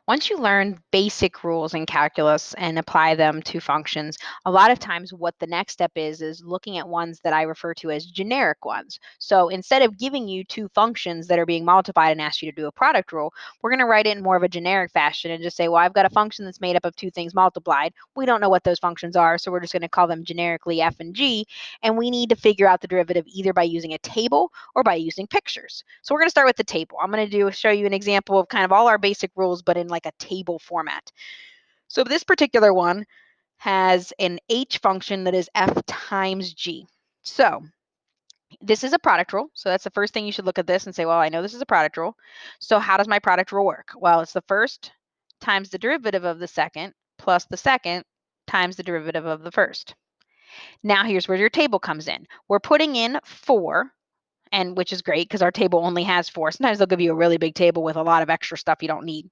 Once you learn basic rules in calculus and apply them to functions, a lot of times what the next step is looking at ones that I refer to as generic ones. So instead of giving you two functions that are being multiplied and ask you to do a product rule, we're going to write it in more of a generic fashion and just say, well, I've got a function that's made up of two things multiplied. We don't know what those functions are, so we're just going to call them generically f and g, and we need to figure out the derivative either by using a table or by using pictures. So we're going to start with the table. I'm going to show you an example of kind of all our basic rules, but in like a table format. So this particular one has an h function that is f times g. So this is a product rule. So that's the first thing you should look at this and say, well, I know this is a product rule. So how does my product rule work? Well, it's the first times the derivative of the second plus the second times the derivative of the first. Now here's where your table comes in. We're putting in 4, and which is great because our table only has 4. Sometimes they'll give you a really big table with a lot of extra stuff you don't need.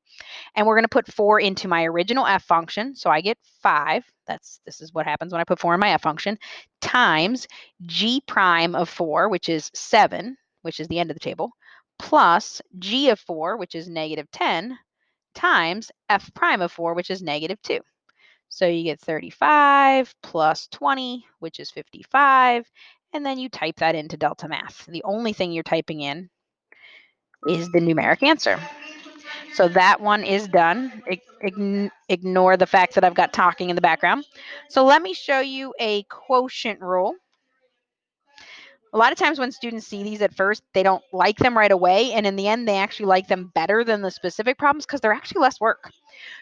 And we're going to put 4 into my original f function. So I get 5. This is what happens when I put 4 in my f function, times g prime of 4, which is 7, which is the end of the table, plus g of 4, which is negative 10, times f prime of 4, which is negative 2. So you get 35 plus 20, which is 55, and then you type that into Delta Math. The only thing you're typing in is the numeric answer. So that one is done. Ignore the fact that I've got talking in the background. So let me show you a quotient rule. A lot of times when students see these at first, they don't like them right away. And in the end, they actually like them better than the specific problems because they're actually less work.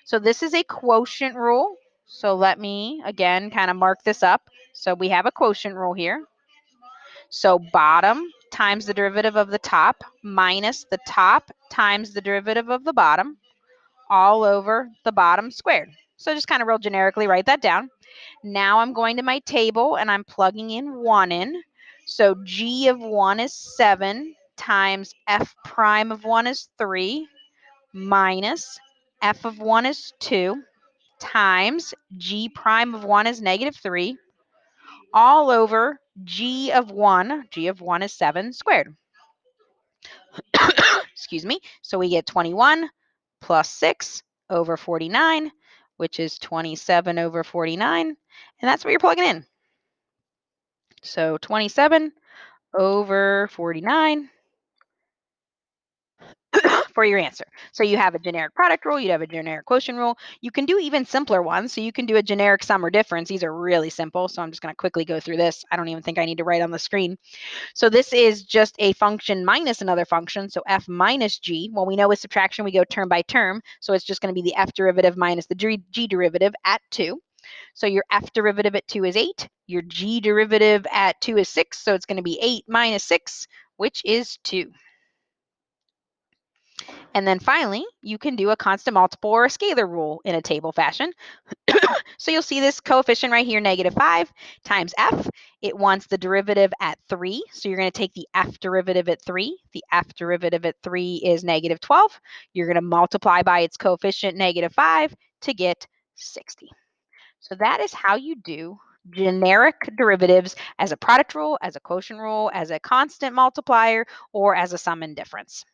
So this is a quotient rule. So let me, again, kind of mark this up. So we have a quotient rule here. So bottom times the derivative of the top minus the top times the derivative of the bottom all over the bottom squared. So just kind of real generically write that down. Now I'm going to my table and I'm plugging in 1 in. So g of 1 is 7 times f prime of 1 is 3 minus f of 1 is 2 times g prime of 1 is negative 3 all over g of 1 is 7 squared. Excuse me. So we get 21 plus 6 over 49, which is 27 over 49. And that's what you're plugging in. So 27 over 49 for your answer. So you have a generic product rule, you have a generic quotient rule. You can do even simpler ones. So you can do a generic sum or difference. These are really simple. So I'm just going to quickly go through this. I don't even think I need to write on the screen. So this is just a function minus another function. So f minus g. Well, we know with subtraction, we go term by term. So it's just going to be the f derivative minus the g derivative at 2. So your f derivative at 2 is 8. Your g derivative at 2 is 6. So it's going to be 8 minus 6, which is 2. And then finally, you can do a constant multiple or a scalar rule in a table fashion. So you'll see this coefficient right here, negative 5 times f. It wants the derivative at 3. So you're going to take the f derivative at 3. The f derivative at 3 is negative 12. You're going to multiply by its coefficient, negative 5, to get 60. So that is how you do generic derivatives as a product rule, as a quotient rule, as a constant multiplier, or as a sum and difference.